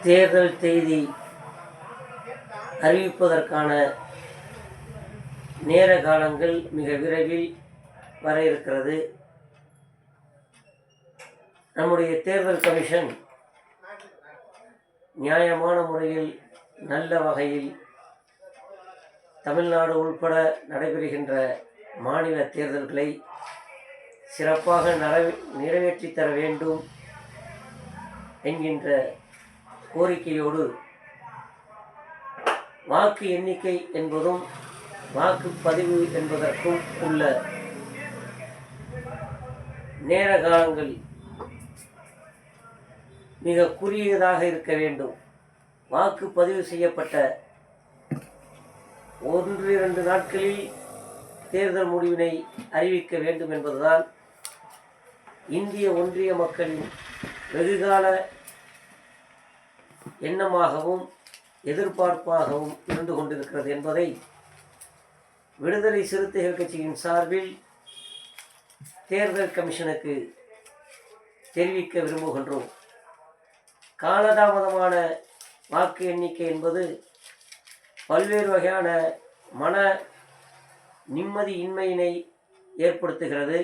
தேர்தல் தேதி அறிவிப்பதற்கான நேர காலங்கள் மிக விரைவில் வர இருக்கிறது. நம்முடைய தேர்தல் கமிஷன் நியாயமான முறையில் நல்ல வகையில் தமிழ்நாடு உள்பட நடைபெறுகின்ற மாநில தேர்தல்களை சிறப்பாக நிறைவேற்றி தர வேண்டும் என்கின்ற கோரிக்கையோடு வாக்கு எண்ணிக்கை என்பதும் வாக்குப்பதிவு என்பதற்கும் உள்ள நேர காலங்கள் மிக குறுகியதாக இருக்க வேண்டும். வாக்குப்பதிவு செய்யப்பட்ட 1-2 நாட்களில் தேர்தல் முடிவினை அறிவிக்க வேண்டும் என்பதுதான் இந்திய ஒன்றிய மக்களின் வெகுகால எண்ணமாகவும் எதிர்பார்ப்பாகவும் இருந்து கொண்டிருக்கிறது என்பதை விடுதலை சிறுத்தைகள் கட்சியின் சார்பில் தேர்தல் கமிஷனுக்கு தெரிவிக்க விரும்புகின்றோம். காலதாமதமான வாக்கு எண்ணிக்கை என்பது பல்வேறு வகையான மன நிம்மதியின்மையினை ஏற்படுத்துகிறது,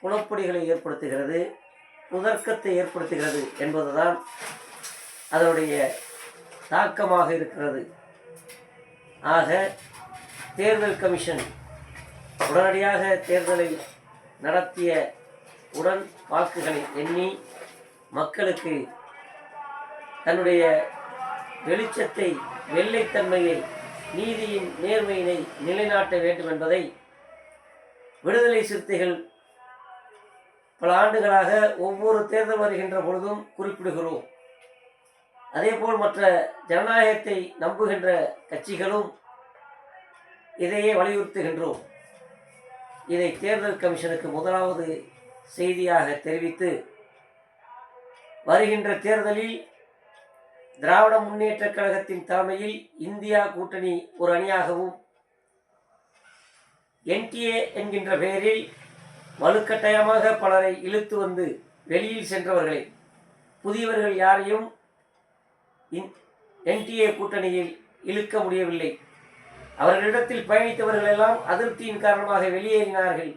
குணப்படிகளை ஏற்படுத்துகிறது, உதர்க்கத்தை ஏற்படுத்துகிறது என்பதுதான் அதனுடைய தாக்கமாக இருக்கிறது. ஆக தேர்தல் கமிஷன் உடனடியாக தேர்தலை நடத்திய உடன் வாக்குகளை எண்ணி மக்களுக்கு தன்னுடைய வெளிச்சத்தை, வெள்ளைத்தன்மையை, நீதியின் நேர்மையினை நிலைநாட்ட வேண்டும் என்பதை விடுதலை சிறுத்தைகள் பல ஆண்டுகளாக ஒவ்வொரு தேர்தல் வருகின்ற பொழுதும் குறிப்பிடுகிறோம். அதேபோல் மற்ற ஜனநாயகத்தை நம்புகின்ற கட்சிகளும் இதையே வலியுறுத்துகின்றோம். இதை தேர்தல் கமிஷனுக்கு முதலாவது செய்தியாக தெரிவித்து, வருகின்ற தேர்தலில் திராவிட முன்னேற்ற கழகத்தின் தலைமையில் இந்தியா கூட்டணி ஒரு அணியாகவும், என்டிஏ என்கின்ற பெயரில் வலுக்கட்டாயமாக பலரை இழுத்து வந்து வெளியில் சென்றவர்களை, புதியவர்கள் யாரையும் என்டிஏ கூட்டணியில் இழுக்க முடியவில்லை. அவர்களிடத்தில் பயணித்தவர்கள் எல்லாம் அதிருப்தியின் காரணமாக வெளியேறினார்கள்.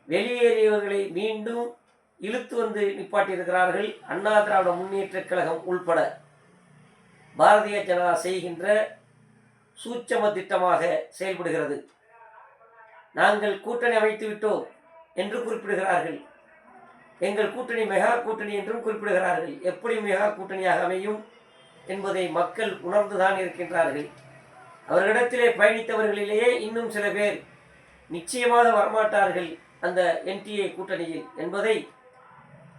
வெளியேறியவர்களை மீண்டும் இழுத்து வந்து நிப்பாட்டியிருக்கிறார்கள். அண்ணா திராவிட முன்னேற்ற கழகம் உள்பட பாரதிய ஜனதா செய்கின்ற சூட்சம திட்டமாக செயல்படுகிறது. நாங்கள் கூட்டணி அமைத்து விட்டோம் என்று குறிப்பிடுகிறார்கள். எங்கள் கூட்டணி மெகா கூட்டணி என்றும் குறிப்பிடுகிறார்கள். எப்படி மெகா கூட்டணியாக அமையும் என்பதை மக்கள் உணர்ந்துதான் இருக்கின்றார்கள். அவர்களிடத்திலே பயணித்தவர்களிலேயே இன்னும் சில பேர் நிச்சயமாக வரமாட்டார்கள் அந்த என்டிஏ கூட்டணியில் என்பதை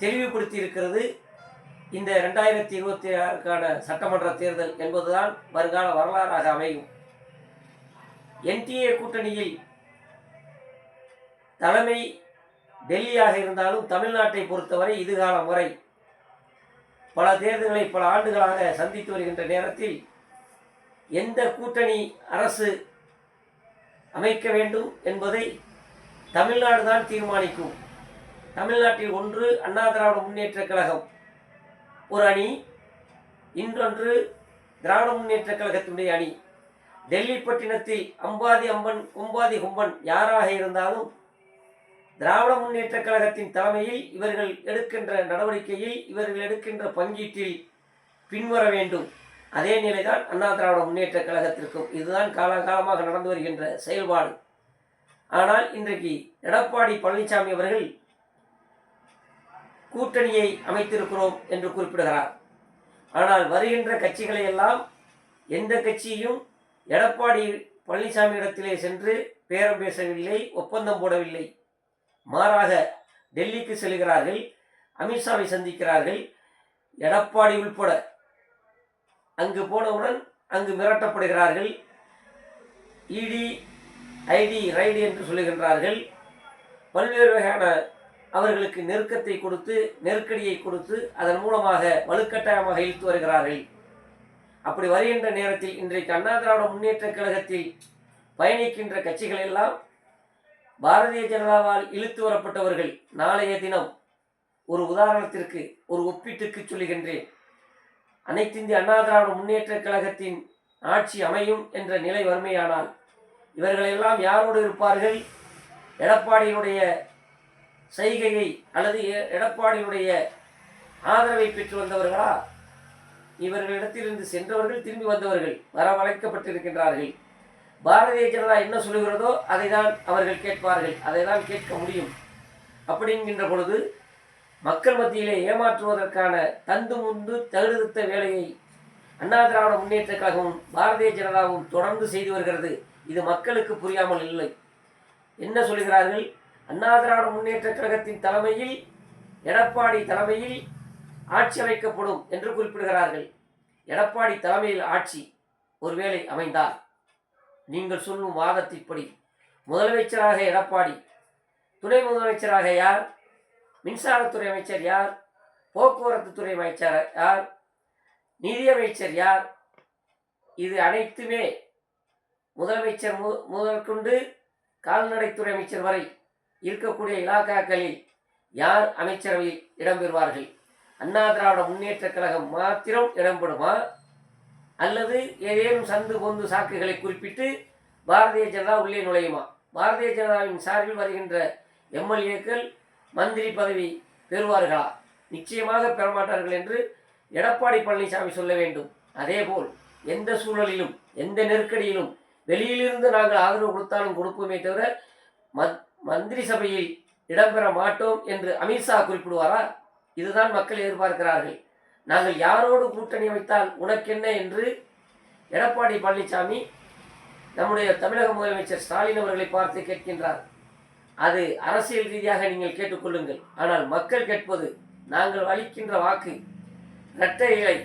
தெளிவுபடுத்தி இருக்கிறது இந்த 2026க்கான சட்டமன்ற தேர்தல் என்பதுதான் வருங்கால வரலாறாக அமையும். என்டிஏ கூட்டணியில் தலைமை டெல்லியாக இருந்தாலும் தமிழ்நாட்டை பொறுத்தவரை இதுகாலம் வரை பல தேர்தல்களை பல ஆண்டுகளாக சந்தித்து வருகின்ற நேரத்தில் எந்த கூட்டணி அரசு அமைக்க வேண்டும் என்பதை தமிழ்நாடு தான் தீர்மானிக்கும். தமிழ்நாட்டில் ஒன்று அண்ணா திராவிட முன்னேற்ற கழகம் ஒரு அணி, இன்னொன்று திராவிட முன்னேற்ற கழகத்தினுடைய அணி. டெல்லி பட்டினத்தில் அம்பாதி அம்பன், கும்பாதி கும்பன் யாராக இருந்தாலும் திராவிட முன்னேற்ற கழகத்தின் தலைமையில் இவர்கள் எடுக்கின்ற நடவடிக்கையில், இவர்கள் எடுக்கின்ற பங்கீட்டில் பின்வர வேண்டும். அதே நிலைதான் அண்ணா திராவிட முன்னேற்ற கழகத்திற்கும். இதுதான் காலகாலமாக நடந்து வருகின்ற செயல்பாடு. ஆனால் இன்றைக்கு எடப்பாடி பழனிசாமி அவர்கள் கூட்டணியை அமைத்திருக்கிறோம் என்று குறிப்பிடுகிறார். ஆனால் வருகின்ற கட்சிகளை எல்லாம் எந்த கட்சியும் எடப்பாடி பழனிசாமி இடத்திலே சென்று பேரம் பேசவில்லை, ஒப்பந்தம் போடவில்லை. மாறாக டெல்லிக்கு செல்கிறார்கள், அமித்ஷாவை சந்திக்கிறார்கள். எடப்பாடி உள்பட அங்கு போனவுடன் அங்கு மிரட்டப்படுகிறார்கள். இடி ஐடி ரைடு என்று சொல்லுகின்றார்கள். பல்வேறு வகையான அவர்களுக்கு நெருக்கத்தை கொடுத்து, நெருக்கடியை கொடுத்து, அதன் மூலமாக வலுக்கட்டாயமாக இழுத்து வருகிறார்கள். அப்படி வருகின்ற நேரத்தில் இன்றைக்கு அண்ணா திராவிட முன்னேற்ற கழகத்தில் பயணிக்கின்ற கட்சிகள் எல்லாம் பாரதிய ஜனதாவால் இழுத்து வரப்பட்டவர்கள். நாளைய தினம் ஒரு உதாரணத்திற்கு, ஒரு ஒப்பீட்டுக்கு சொல்லுகின்றேன். அனைத்திந்திய அண்ணா திராவிட முன்னேற்ற கழகத்தின் ஆட்சி அமையும் என்ற நிலை வறுமையானால் இவர்களெல்லாம் யாரோடு இருப்பார்கள்? எடப்பாடியினுடைய செய்கையை அல்லது எடப்பாடியினுடைய ஆதரவை பெற்று வந்தவர்களா? இவர்களிடத்திலிருந்து சென்றவர்கள் திரும்பி வந்தவர்கள் வரவழைக்கப்பட்டிருக்கின்றார்கள். பாரதிய ஜனதா என்ன சொல்லுகிறதோ அதை தான் அவர்கள் கேட்பார்கள், அதை தான் கேட்க முடியும். அப்படிங்கின்ற பொழுது மக்கள் மத்தியிலே ஏமாற்றுவதற்கான தந்து முந்து தகுதித்த வேலையை அண்ணா திராவிட முன்னேற்ற கழகமும் பாரதிய ஜனதாவும் தொடர்ந்து செய்து வருகிறது. இது மக்களுக்கு புரியாமல் இல்லை. என்ன சொல்கிறார்கள்? அண்ணா திராவிட முன்னேற்ற கழகத்தின் தலைமையில், எடப்பாடி தலைமையில் ஆட்சி அமைக்கப்படும் என்று குறிப்பிடுகிறார்கள். எடப்பாடி தலைமையில் ஆட்சி ஒருவேளை அமைந்தால் நீங்கள் சொல்லும் வாதத்தின்படி முதலமைச்சராக எடப்பாடி, துணை முதலமைச்சராக யார்? மின்சாரத்துறை அமைச்சர் யார்? போக்குவரத்து துறை அமைச்சர் யார்? நிதியமைச்சர் யார்? இது அனைத்துமே முதலமைச்சர் முதற்கொண்டு கால்நடைத்துறை அமைச்சர் வரை இருக்கக்கூடிய இலாக்காக்களில் யார் அமைச்சரவையில் இடம்பெறுவார்கள்? அண்ணா திராவிட முன்னேற்ற கழகம் மாத்திரம் இடம்பெறுமா? அல்லது ஏதேனும் சந்து பொந்து சாக்குகளை குறிப்பிட்டு பாரதிய ஜனதா உள்ளே நுழையுமா? பாரதிய ஜனதாவின் சார்பில் வருகின்ற எம்எல்ஏக்கள் மந்திரி பதவி பெறுவார்களா? நிச்சயமாக பெறமாட்டார்கள் என்று எடப்பாடி பழனிசாமி சொல்ல வேண்டும். அதேபோல் எந்த சூழலிலும் எந்த நெருக்கடியிலும் வெளியிலிருந்து நாங்கள் ஆதரவு கொடுத்தாலும் கொடுப்போமே தவிர மந்திரி சபையில் இடம்பெற மாட்டோம் என்று அமித்ஷா குறிப்பிடுவாரா? இதுதான் மக்கள் எதிர்பார்க்கிறார்கள். நாங்கள் யாரோடு கூட்டணி வைத்தால் உனக்கென்ன என்று எடப்பாடி பழனிசாமி நம்முடைய தமிழக முதலமைச்சர் ஸ்டாலின் அவர்களை பார்த்து கேட்கின்றார். அது அரசியல் ரீதியாக நீங்கள் கேட்டுக்கொள்ளுங்கள். ஆனால் மக்கள் கேட்பது, நாங்கள் அளிக்கின்ற வாக்கு இரட்டை இலை,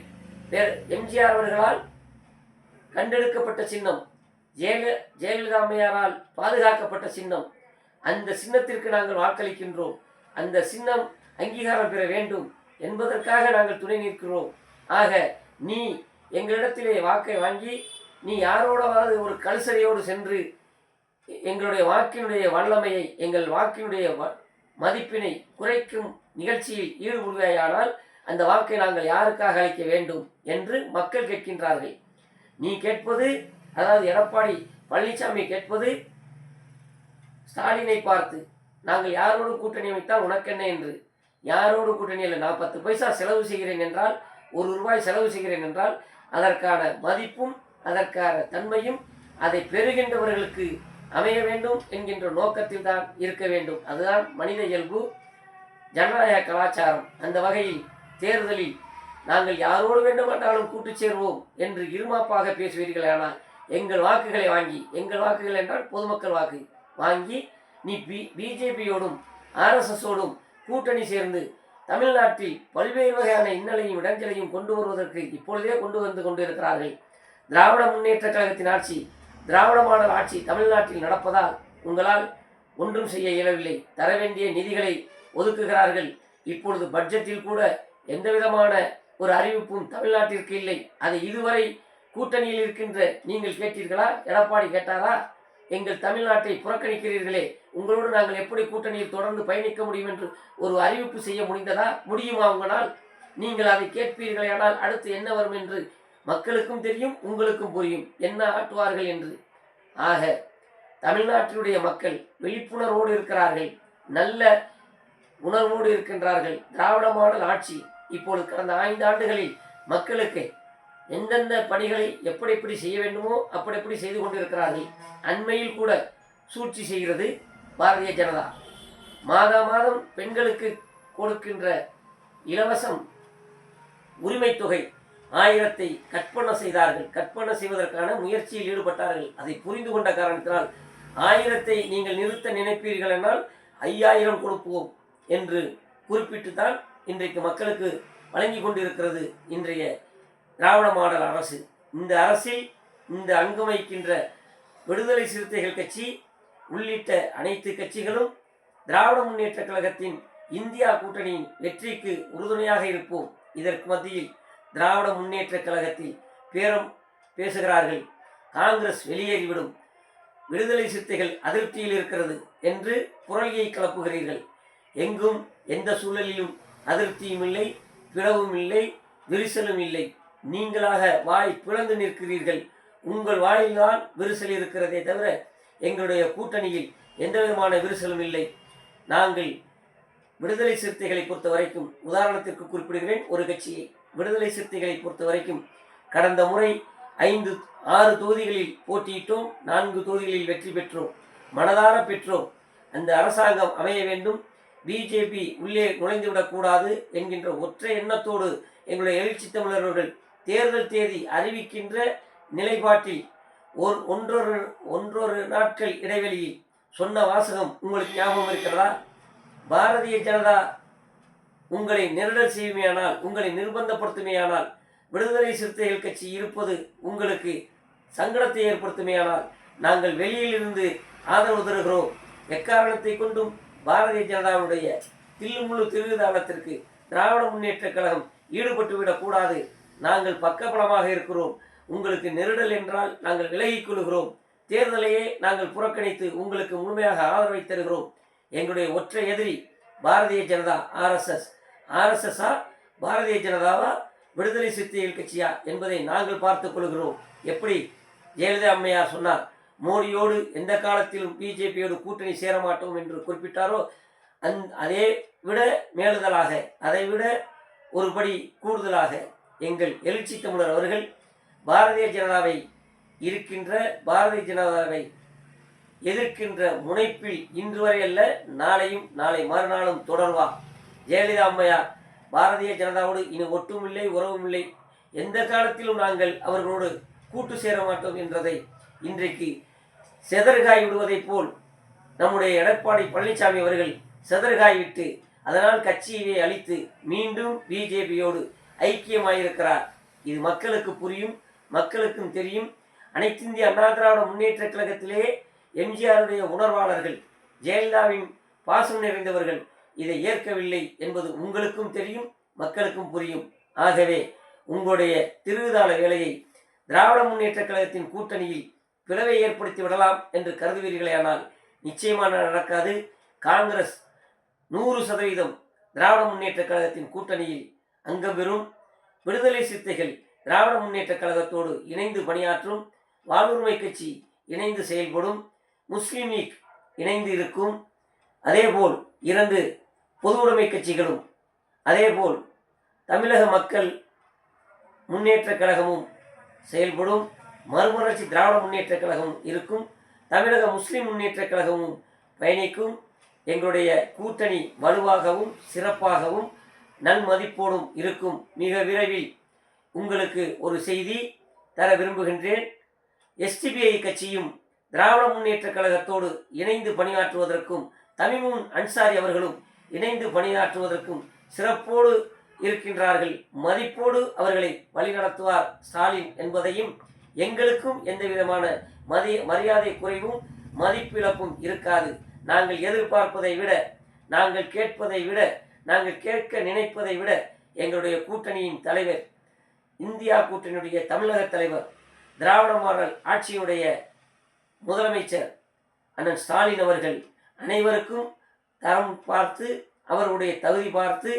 எம்ஜிஆர் அவர்களால் கண்டெடுக்கப்பட்ட சின்னம், ஜெயலலிதா அம்மையாரால் பாதுகாக்கப்பட்ட சின்னம். அந்த சின்னத்திற்கு நாங்கள் வாக்களிக்கின்றோம். அந்த சின்னம் அங்கீகாரம் பெற வேண்டும் என்பதற்காக நாங்கள் துணை நிற்கிறோம். ஆக நீ எங்களிடத்திலே வாக்கை வாங்கி நீ யாரோடாவது ஒரு கல்சரையோடு சென்று எங்களுடைய வாக்கினுடைய வல்லமையை, எங்கள் வாக்கினுடைய மதிப்பினை குறைக்கும் நிகழ்ச்சியில் ஈடுபடுவாயானால் அந்த வாக்கை நாங்கள் யாருக்காக அளிக்க வேண்டும் என்று மக்கள் கேட்கின்றார்கள். நீ கேட்பது, அதாவது எடப்பாடி பழனிசாமி கேட்பது ஸ்டாலினை பார்த்து, நாங்கள் யாரோடு கூட்டணி அமைத்தால் உனக்கென்ன என்று. யாரோடு கூட்டணி இல்லை, நான் 10 பைசா செலவு செய்கிறேன் என்றால், ₹1 செலவு செய்கிறேன் என்றால் அதற்கான மதிப்பும் அதற்கான தன்மையும் அதை பெறுகின்றவர்களுக்கு அமைய வேண்டும் என்கின்ற நோக்கத்தில் தான் இருக்க வேண்டும். அதுதான் மனித இயல்பு, ஜனநாயக கலாச்சாரம். அந்த வகையில் தேர்தலில் நாங்கள் யாரோடு வேண்டுமென்றாலும் கூட்டு சேர்வோம் என்று இருமாப்பாக பேசுவீர்களானால் எங்கள் வாக்குகளை வாங்கி, எங்கள் வாக்குகள் என்றால் பொதுமக்கள் வாக்கு வாங்கி, நீ பிஜேபியோடும் ஆர்எஸ்எஸோடும் கூட்டணி சேர்ந்து தமிழ்நாட்டில் பல்வேறு வகையான இன்னலையும் இடைஞ்சலையும் கொண்டு வருவதற்கு இப்பொழுதே கொண்டு வந்து கொண்டிருக்கிறார்கள். திராவிட முன்னேற்ற கழகத்தின் ஆட்சி, திராவிட மாடல் ஆட்சி தமிழ்நாட்டில் நடப்பதால் உங்களால் ஒன்றும் செய்ய இயலவில்லை. தர வேண்டிய நிதிகளை ஒதுக்குகிறார்கள். இப்பொழுது பட்ஜெட்டில் கூட எந்த விதமான ஒரு அறிவிப்பும் தமிழ்நாட்டிற்கு இல்லை. அதை இதுவரை கூட்டணியில் இருக்கின்ற நீங்கள் கேட்டீர்களா? எடப்பாடி கேட்டாரா? எங்கள் தமிழ்நாட்டை புறக்கணிக்கிறீர்களே, உங்களோடு நாங்கள் எப்படி கூட்டணியில் தொடர்ந்து பயணிக்க முடியும் என்று ஒரு அறிவிப்பு செய்ய முடிந்ததா? முடியுமா உங்களால்? நீங்கள் அதை கேட்பீர்களானால் அடுத்து என்ன வரும் என்று மக்களுக்கும் தெரியும், உங்களுக்கும் புரியும், என்ன ஆட்டுவார்கள் என்று. ஆக தமிழ்நாட்டினுடைய மக்கள் விழிப்புணர்வோடு இருக்கிறார்கள், நல்ல உணர்வோடு இருக்கின்றார்கள். திராவிட மாடல் ஆட்சி இப்பொழுது கடந்த 5 ஆண்டுகளில் மக்களுக்கு எந்தெந்த பணிகளை எப்படி செய்ய வேண்டுமோ அப்படி செய்து கொண்டிருக்கிறார்கள். அண்மையில் கூட சூழ்ச்சி செய்கிறது பாரதிய ஜனதா. மாதம் பெண்களுக்கு கொடுக்கின்ற இலவசம் உரிமை தொகை 1000 கற்பனை செய்தார்கள். கற்பனை செய்வதற்கான முயற்சியில் ஈடுபட்டார்கள். அதை புரிந்து கொண்ட காரணத்தினால் 1000 நீங்கள் நிறுத்த நினைப்பீர்கள் என்றால் 5000 கொடுப்போம் என்று குறிப்பிட்டு தான் இன்றைக்கு மக்களுக்கு வழங்கி கொண்டிருக்கிறது இன்றைய திராவிட மாடல் அரசு. இந்த அரசில் இந்த அங்கம் வகிக்கின்ற விடுதலை சிறுத்தைகள் கட்சி உள்ளிட்ட அனைத்து கட்சிகளும் திராவிட முன்னேற்ற கழகத்தின் இந்தியா கூட்டணியின் வெற்றிக்கு உறுதுணையாக இருப்போம். இதற்கு மத்தியில் திராவிட முன்னேற்ற கழகத்தில் பேரம் பேசுகிறார்கள். காங்கிரஸ் வெளியேறிவிடும், விடுதலை சிறுத்தைகள் அதிருப்தியில் இருக்கிறது என்று புரளியை கிளப்புகிறீர்கள். எங்கும் எந்த சூழலிலும் அதிருப்தியும் இல்லை, பிளவும் இல்லை, விரிசலும் இல்லை. நீங்களாக வாய் பிளந்து நிற்கிறீர்கள். உங்கள் வாயில்தான் விரிசல் இருக்கிறதே தவிர எங்களுடைய கூட்டணியில் எந்த விதமான விரிசலும் இல்லை. நாங்கள் விடுதலை சிறுத்தைகளை பொறுத்த வரைக்கும், உதாரணத்திற்கு குறிப்பிடுகிறேன் ஒரு கட்சியை, விடுதலை சிறுத்தைகளை பொறுத்த வரைக்கும் கடந்த முறை 6 தொகுதிகளில் போட்டியிட்டோம், 4 தொகுதிகளில் வெற்றி பெற்றோம், மனதார பெற்றோம். அந்த அரசாங்கம் அமைய வேண்டும், பிஜேபி உள்ளே நுழைந்துவிடக்கூடாது என்கின்ற ஒற்றை எண்ணத்தோடு எங்களுடைய எழுச்சி தமிழர்கள் தேர்தல் தேதி அறிவிக்கின்ற நிலைப்பாட்டில் ஒன்றொரு நாட்கள் இடைவெளியில் சொன்ன வாசகம் உங்களுக்கு ஞாபகம் இருக்கிறதா? பாரதிய ஜனதா உங்களை நெருடல் செய்யுமேயானால், உங்களை நிர்பந்தப்படுத்துமையானால், விடுதலை சிறுத்தைகள் கட்சி இருப்பது உங்களுக்கு சங்கடத்தை ஏற்படுத்துமையானால் நாங்கள் வெளியிலிருந்து ஆதரவு தருகிறோம். எக்காரணத்தை கொண்டும் பாரதிய ஜனதாவுடைய தில்லுமுள்ளு திருவிதாளத்திற்கு திராவிட முன்னேற்ற கழகம் ஈடுபட்டு விடக்கூடாது. நாங்கள் பக்கபலமாக இருக்கிறோம். உங்களுக்கு நெருடல் என்றால் நாங்கள் விலகிக் கொள்கிறோம். தேர்தலையே நாங்கள் புறக்கணித்து உங்களுக்கு முழுமையாக ஆதரவை தருகிறோம். எங்களுடைய ஒற்றை எதிரி பாரதிய ஜனதா, ஆர்எஸ்எஸ்ஸா பாரதிய ஜனதாவா விடுதலை சிறுத்தைகள் கட்சியா என்பதை நாங்கள் பார்த்துக் கொள்கிறோம். எப்படி ஜெயலலிதா அம்மையார் சொன்னார், மோடியோடு எந்த காலத்திலும் பிஜேபியோடு கூட்டணி சேர மாட்டோம் என்று குறிப்பிட்டாரோ, அதை விட மேலுதலாக, அதை விட ஒருபடி கூடுதலாக எங்கள் எழுச்சி தமிழர் அவர்கள் பாரதிய ஜனதாவை எதிர்க்கின்ற முனைப்பில் இன்று வரை அல்ல, நாளையும் நாளை மறுநாளும் தொடர்வார். ஜெயலலிதா அம்மையார் பாரதிய ஜனதாவோடு இனி ஒட்டும் இல்லை, உறவும் இல்லை, எந்த காலத்திலும் நாங்கள் அவர்களோடு கூட்டு சேர மாட்டோம் என்றதை இன்றைக்கு செதறுகாய் விடுவதைப் போல் நம்முடைய எடப்பாடி பழனிசாமி அவர்கள் செதறுகாய் விட்டு அதனால் கட்சியை அழித்து மீண்டும் பிஜேபியோடு ஐக்கியமாயிருக்கிறார். இது மக்களுக்கு புரியும், மக்களுக்கும் தெரியும். அனைத்திந்திய அண்ணா திராவிட முன்னேற்ற கழகத்திலே எம்ஜிஆருடைய உணர்வாளர்கள், ஜெயலலிதாவின் பாசம் நிறைந்தவர்கள் இதை ஏற்கவில்லை என்பது உங்களுக்கும் தெரியும், மக்களுக்கும் புரியும். ஆகவே உங்களுடைய திருவிதாள வேலையை திராவிட முன்னேற்ற கழகத்தின் கூட்டணியில் பிளவை ஏற்படுத்தி விடலாம் என்று கருதுவீர்களேயானால் நிச்சயமாக நடக்காது. காங்கிரஸ் 100% திராவிட முன்னேற்ற கழகத்தின் கூட்டணியில் அங்கம் பெறும். விடுதலை சிறுத்தைகள் திராவிட முன்னேற்ற கழகத்தோடு இணைந்து பணியாற்றும். வாழ்வுரிமை கட்சி இணைந்து செயல்படும். முஸ்லீம் லீக் இணைந்து இருக்கும். அதேபோல் 2 பொது உடைமை கட்சிகளும், அதேபோல் தமிழக மக்கள் முன்னேற்ற கழகமும் செயல்படும். மறுமலர்ச்சி திராவிட முன்னேற்ற கழகமும் இருக்கும். தமிழக முஸ்லீம் முன்னேற்ற கழகமும் பயணிக்கும். எங்களுடைய கூட்டணி வலுவாகவும் சிறப்பாகவும் நன்மதிப்போடும் இருக்கும். மிக விரைவில் உங்களுக்கு ஒரு செய்தி தர விரும்புகின்றேன். எஸ்டிபிஐ கட்சியும் திராவிட முன்னேற்ற கழகத்தோடு இணைந்து பணியாற்றுவதற்கும், தமிமுன் அன்சாரி அவர்களும் இணைந்து பணியாற்றுவதற்கும் சிறப்போடு இருக்கின்றார்கள். மதிப்போடு அவர்களை வழிநடத்துவார் ஸ்டாலின் என்பதையும், எங்களுக்கும் எந்த விதமான மரியாதை குறைவும் மதிப்பிழப்பும் இருக்காது. நாங்கள் எதிர்பார்ப்பதை விட, நாங்கள் கேட்பதை விட, நாங்கள் கேட்க நினைப்பதை விட எங்களுடைய கூட்டணியின் தலைவர், இந்தியா கூட்டணியுடைய தமிழக தலைவர், திராவிட மாடல் ஆட்சியுடைய முதலமைச்சர் அண்ணன் ஸ்டாலின் அவர்கள் அனைவருக்கும் தரம் பார்த்து, அவருடைய தகுதி பார்த்து,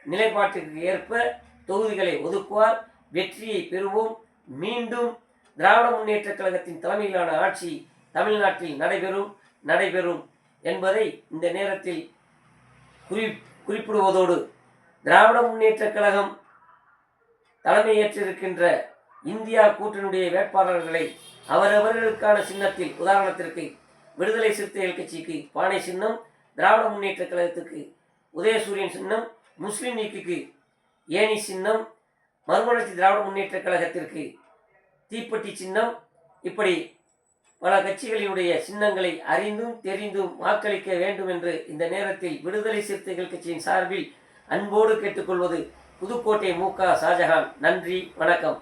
நிலைப்பாட்டிற்கு ஏற்ப தொகுதிகளை ஒதுக்குவார். வெற்றியை பெறுவோம். மீண்டும் திராவிட முன்னேற்ற கழகத்தின் தலைமையிலான ஆட்சி தமிழ்நாட்டில் நடைபெறும் என்பதை இந்த நேரத்தில் குறிப்பிடுவதோடு, திராவிட முன்னேற்ற கழகம் தலைமையேற்றிருக்கின்ற இந்தியா கூட்டணியுடைய வேட்பாளர்களை அவரவர்களுக்கான சின்னத்தில், உதாரணத்திற்கு விடுதலை சிறுத்தைகள் கட்சிக்கு பானை சின்னம், திராவிட முன்னேற்ற கழகத்துக்கு உதயசூரியன் சின்னம், முஸ்லீம் லீக்குக்கு ஏணி சின்னம், மறுமலர்ச்சி திராவிட முன்னேற்ற கழகத்திற்கு தீப்பெட்டி சின்னம், இப்படி பல கட்சிகளினுடைய சின்னங்களை அறிந்தும் தெரிந்தும் வாக்களிக்க வேண்டும் என்று இந்த நேரத்தில் விடுதலை சிறுத்தைகள் கட்சியின் சார்பில் அன்போடு கேட்டுக்கொள்வது புதுக்கோட்டை மு.க. ஷாஜஹான். நன்றி, வணக்கம்.